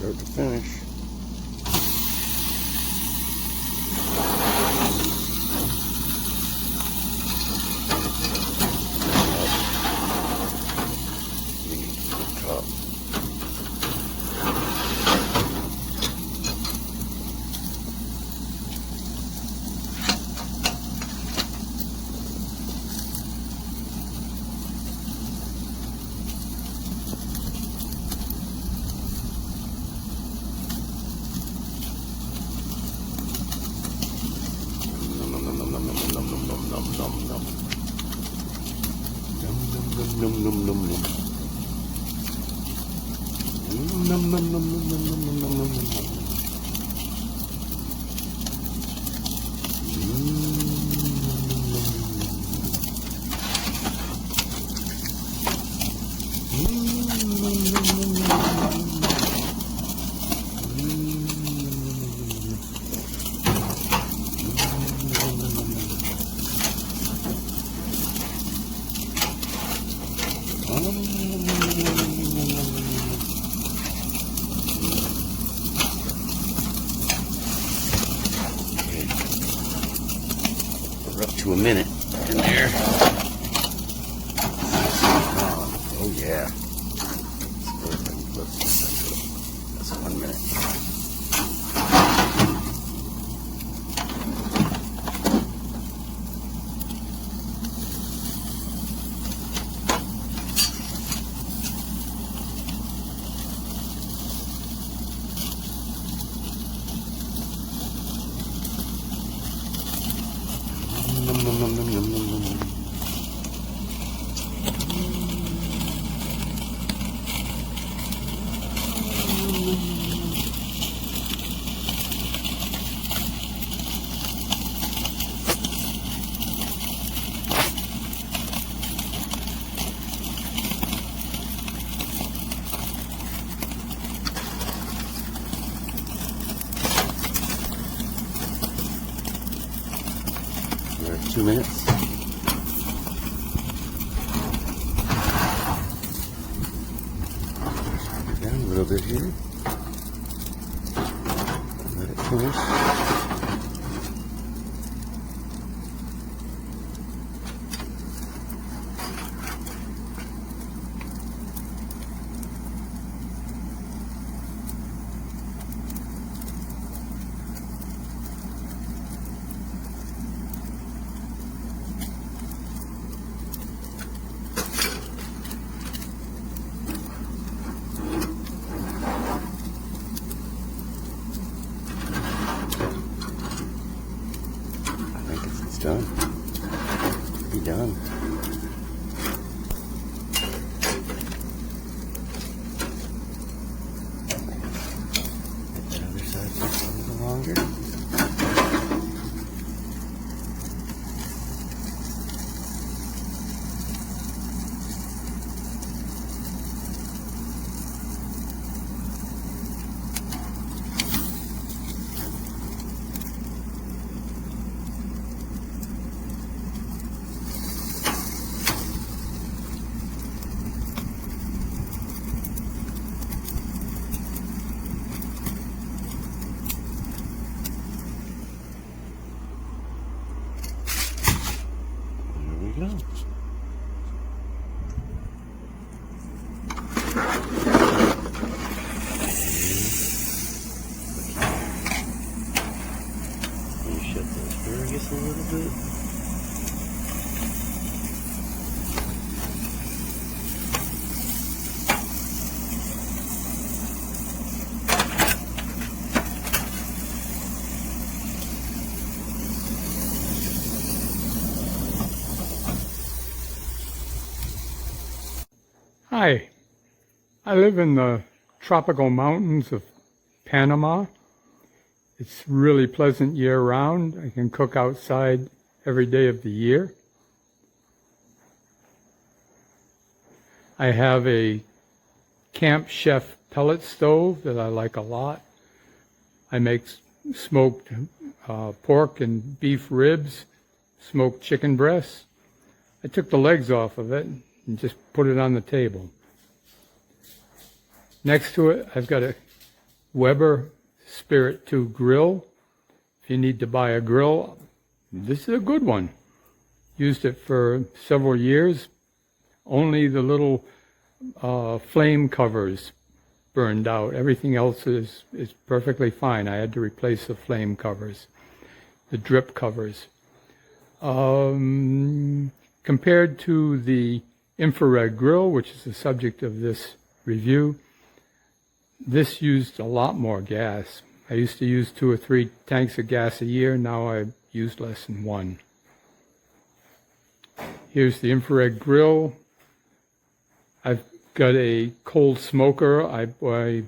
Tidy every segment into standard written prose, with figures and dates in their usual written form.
start to finish. We're up to a minute in there. Oh yeah. That's 1 minute. We're at 2 minutes. Down a little bit here. Let it finish. Done. Be done. The other side takes a little longer. Go. Shut the asparagus a little bit. Hi, I live in the tropical mountains of Panama. It's really pleasant year-round. I can cook outside every day of the year. I have a Camp Chef pellet stove that I like a lot. I make smoked pork and beef ribs, smoked chicken breasts. I took the legs off of it and just put it on the table. Next to it, I've got a Weber Spirit 2 grill. If you need to buy a grill, this is a good one. Used it for several years. Only the little flame covers burned out. Everything else is perfectly fine. I had to replace the flame covers, the drip covers. Compared to the infrared grill, which is the subject of this review, this used a lot more gas. I used to use 2 or 3 tanks of gas a year. Now I use less than 1. Here's the infrared grill. I've got a cold smoker. I buy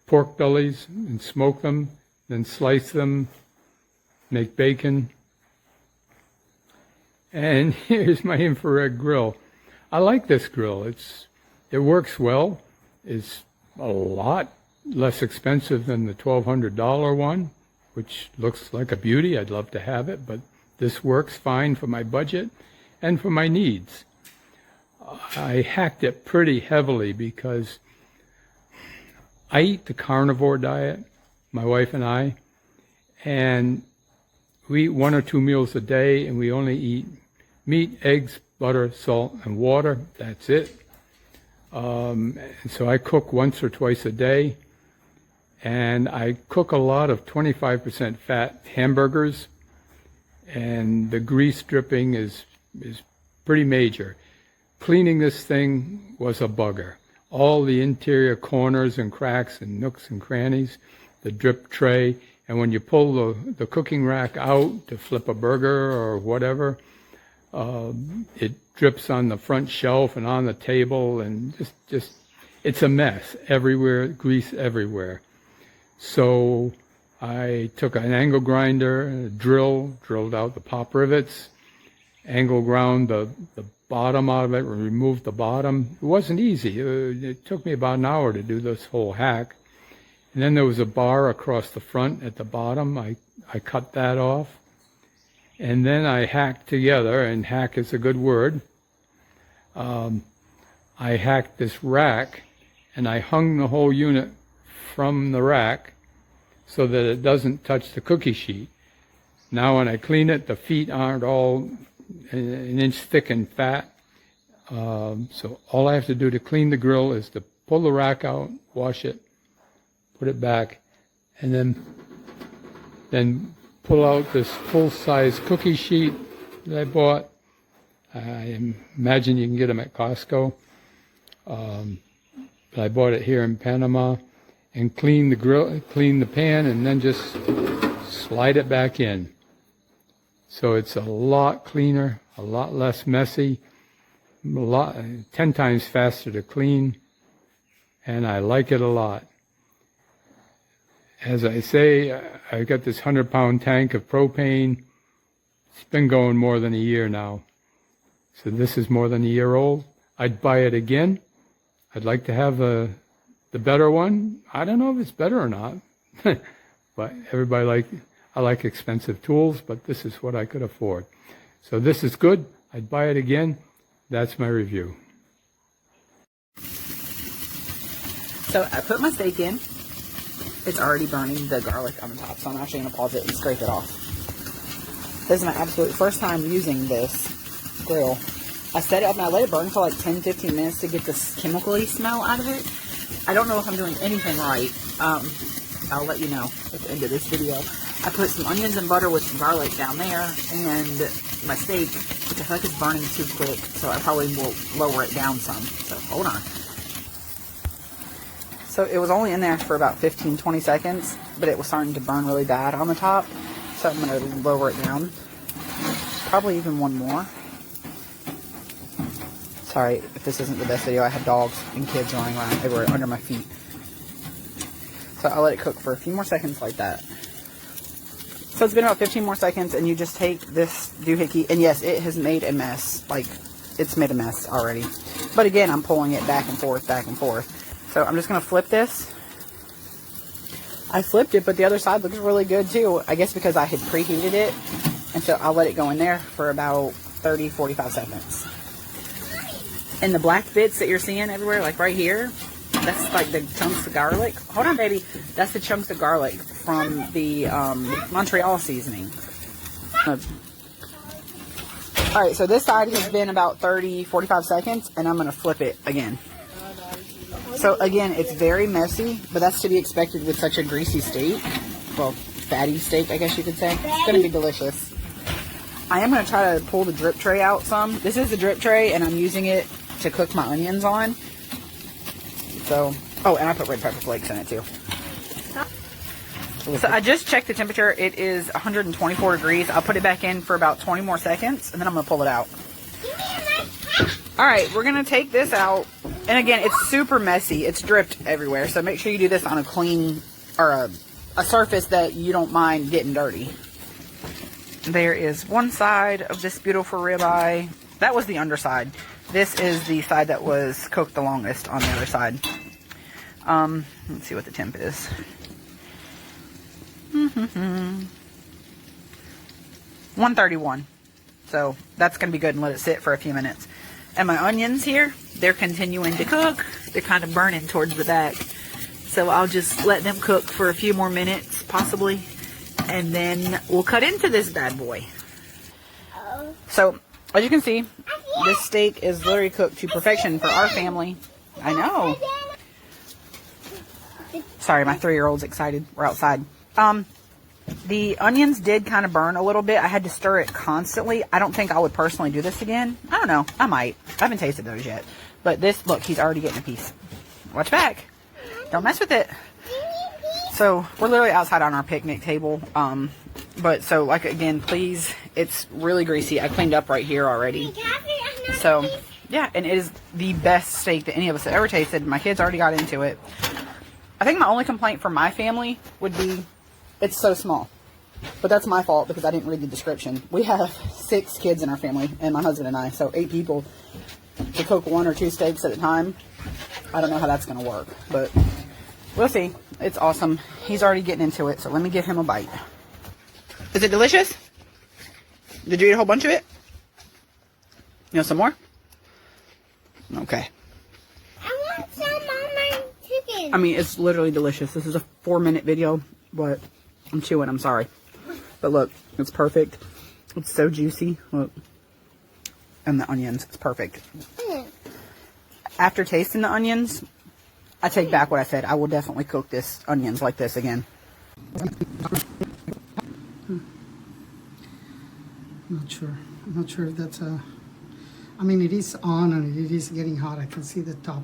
pork bellies and smoke them, then slice them, make bacon. And here's my infrared grill. I like this grill. It works well. It's a lot less expensive than the $1,200 one, which looks like a beauty. I'd love to have it, but this works fine for my budget and for my needs. I hacked it pretty heavily because I eat the carnivore diet, my wife and I, and we eat 1 or 2 meals a day, and we only eat meat, eggs, butter, salt, and water. That's it. And so I cook once or twice a day, and I cook a lot of 25% fat hamburgers, and the grease dripping is pretty major. Cleaning this thing was a bugger. All the interior corners and cracks and nooks and crannies, the drip tray, and when you pull the cooking rack out to flip a burger or whatever, it drips on the front shelf and on the table, and just it's a mess everywhere, grease everywhere. So I took an angle grinder, a drill, drilled out the pop rivets, angle ground the bottom out of it, removed the bottom. It wasn't easy. It took me about an hour to do this whole hack. And then there was a bar across the front at the bottom. I cut that off. And then I hacked together, and hack is a good word. I hacked this rack, and I hung the whole unit from the rack so that it doesn't touch the cookie sheet. Now when I clean it, the feet aren't all an inch thick and fat. So all I have to do to clean the grill is to pull the rack out, wash it, put it back, and then pull out this full-size cookie sheet that I bought. I imagine you can get them at Costco. But I bought it here in Panama, and clean the grill, clean the pan, and then just slide it back in. So it's a lot cleaner, a lot less messy, 10 times faster to clean, and I like it a lot. As I say, I've got this 100-pound tank of propane. It's been going more than a year now. So this is more than a year old. I'd buy it again. I'd like to have the better one. I don't know if it's better or not. But I like expensive tools, but this is what I could afford. So this is good. I'd buy it again. That's my review. So I put my steak in. It's already burning the garlic on the top, so I'm actually going to pause it and scrape it off. This is my absolute first time using this grill. I set it up and I let it burn for like 10-15 minutes to get this chemically smell out of it. I don't know if I'm doing anything right. I'll let you know at the end of this video. I put some onions and butter with some garlic down there, and my steak, which I feel like is burning too quick, so I probably will lower it down some. So hold on. So it was only in there for about 15-20 seconds, but it was starting to burn really bad on the top, so I'm going to lower it down. Probably even one more. Sorry if this isn't the best video. I have dogs and kids running around everywhere under my feet. So I'll let it cook for a few more seconds like that. So it's been about 15 more seconds, and you just take this doohickey, and yes, it has made a mess. Like, it's made a mess already. But again, I'm pulling it back and forth, back and forth. So I'm just going to flip this. I flipped it, but the other side looks really good too. I guess because I had preheated it. And so I'll let it go in there for about 30-45 seconds. And the black bits that you're seeing everywhere, like right here, That's like the chunks of garlic. Hold on, baby. That's the chunks of garlic from the Montreal seasoning. All right, so this side has been about 30, 45 seconds, and I'm going to flip it again. So again, it's very messy, but that's to be expected with such a greasy steak. Well, fatty steak, I guess you could say. It's going to be delicious. I am going to try to pull the drip tray out some. This is the drip tray, and I'm using it to cook my onions on. So, oh, and I put red pepper flakes in it too. So I just checked the temperature. It is 124 degrees. I'll put it back in for about 20 more seconds, and then I'm going to pull it out. All right, we're going to take this out. And again, it's super messy. It's dripped everywhere. So make sure you do this on a clean, or a surface that you don't mind getting dirty. There is one side of this beautiful ribeye. That was the underside. This is the side that was cooked the longest on the other side. Let's see what the temp is. 131. So that's going to be good, and let it sit for a few minutes. And my onions here, they're continuing to cook. They're kind of burning towards the back. So I'll just let them cook for a few more minutes, possibly. And then we'll cut into this bad boy. So, as you can see, this steak is literally cooked to perfection for our family. I know. Sorry, my 3-year-old's excited. We're outside. The onions did kind of burn a little bit. I had to stir it constantly. I don't think I would personally do this again. I don't know. I might. I haven't tasted those yet. But this, look, he's already getting a piece. Watch back. Don't mess with it. So, we're literally outside on our picnic table. But, so, like, again, please, it's really greasy. I cleaned up right here already. So, yeah, and it is the best steak that any of us have ever tasted. My kids already got into it. I think my only complaint for my family would be it's so small. But that's my fault because I didn't read the description. We have 6 kids in our family, and my husband and I, so 8 people to cook 1 or 2 steaks at a time. I don't know how that's going to work, but we'll see. It's awesome. He's already getting into it, so let me give him a bite. Is it delicious? Did you eat a whole bunch of it? You want some more? Okay. I want some on my chicken. I mean, it's literally delicious. This is a 4-minute video, but I'm chewing. I'm sorry. But look, it's perfect. It's so juicy. Look. And the onions, it's perfect. After tasting the onions, I take back what I said. I will definitely cook this onions like this again. I'm not sure if that's a... I mean, it is on and it is getting hot. I can see the top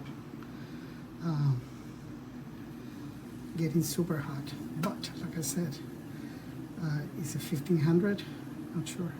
getting super hot. But, like I said, is it 1500? Not sure.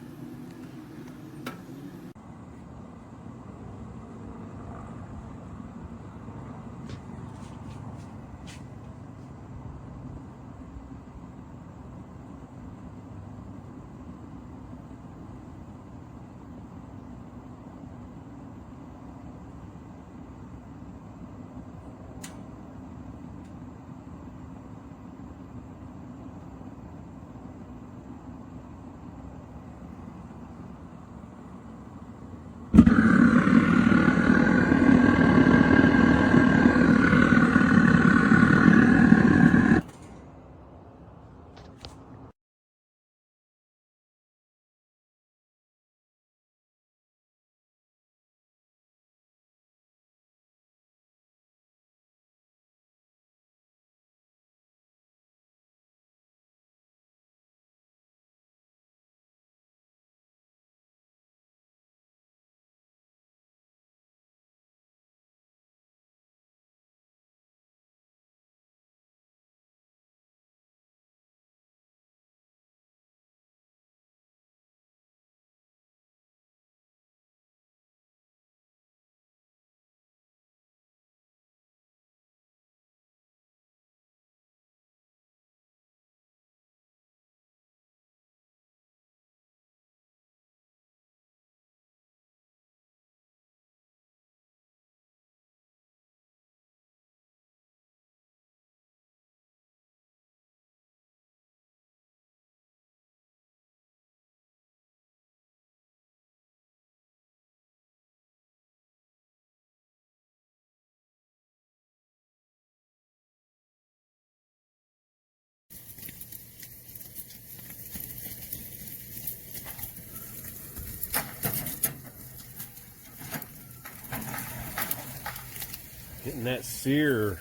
getting that sear.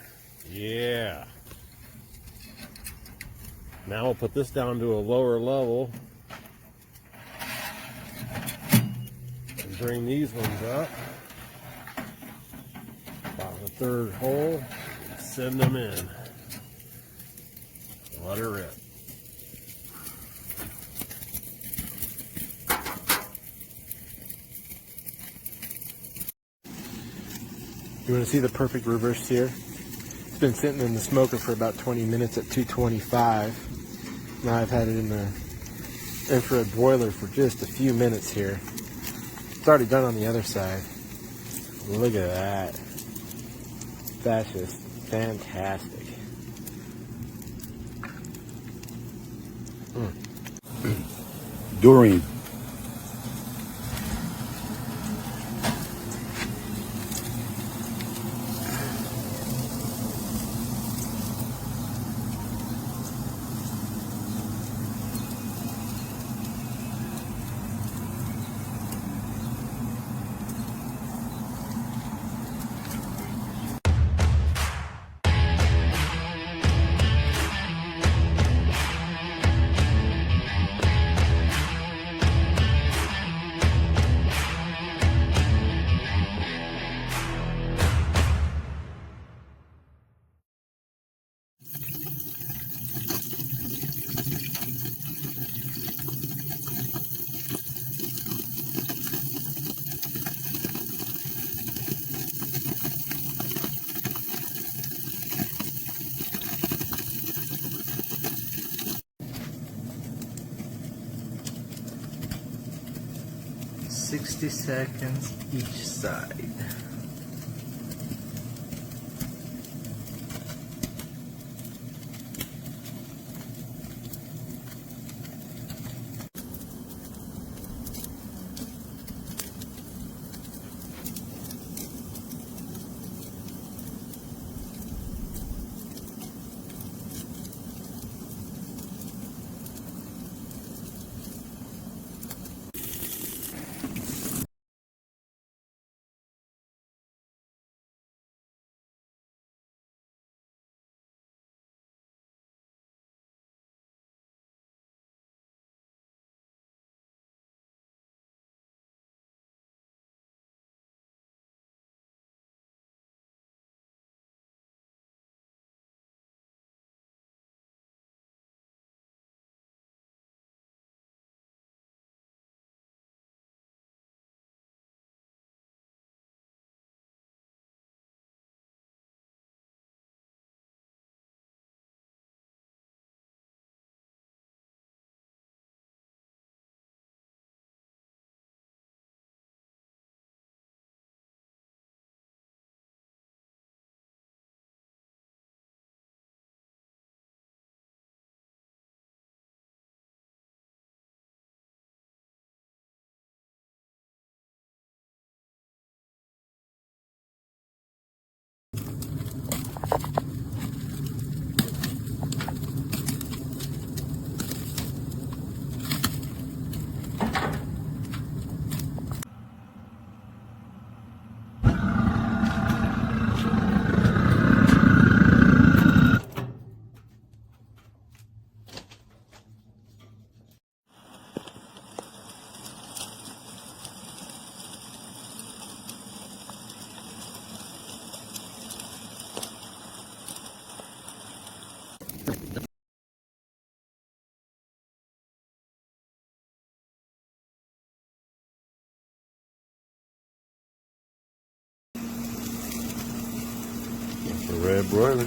Yeah. Now we'll put this down to a lower level and bring these ones up about the third hole and send them in. Let her rip. You want to see the perfect reverse sear? It's been sitting in the smoker for about 20 minutes at 225. Now I've had it in the infrared broiler for just a few minutes here. It's already done on the other side. Look at that. That's just fantastic. During seconds each side. Red broiler.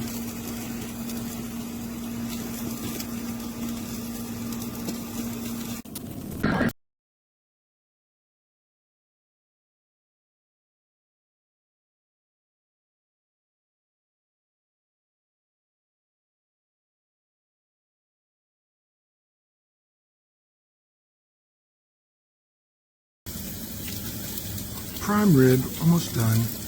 prime rib almost done.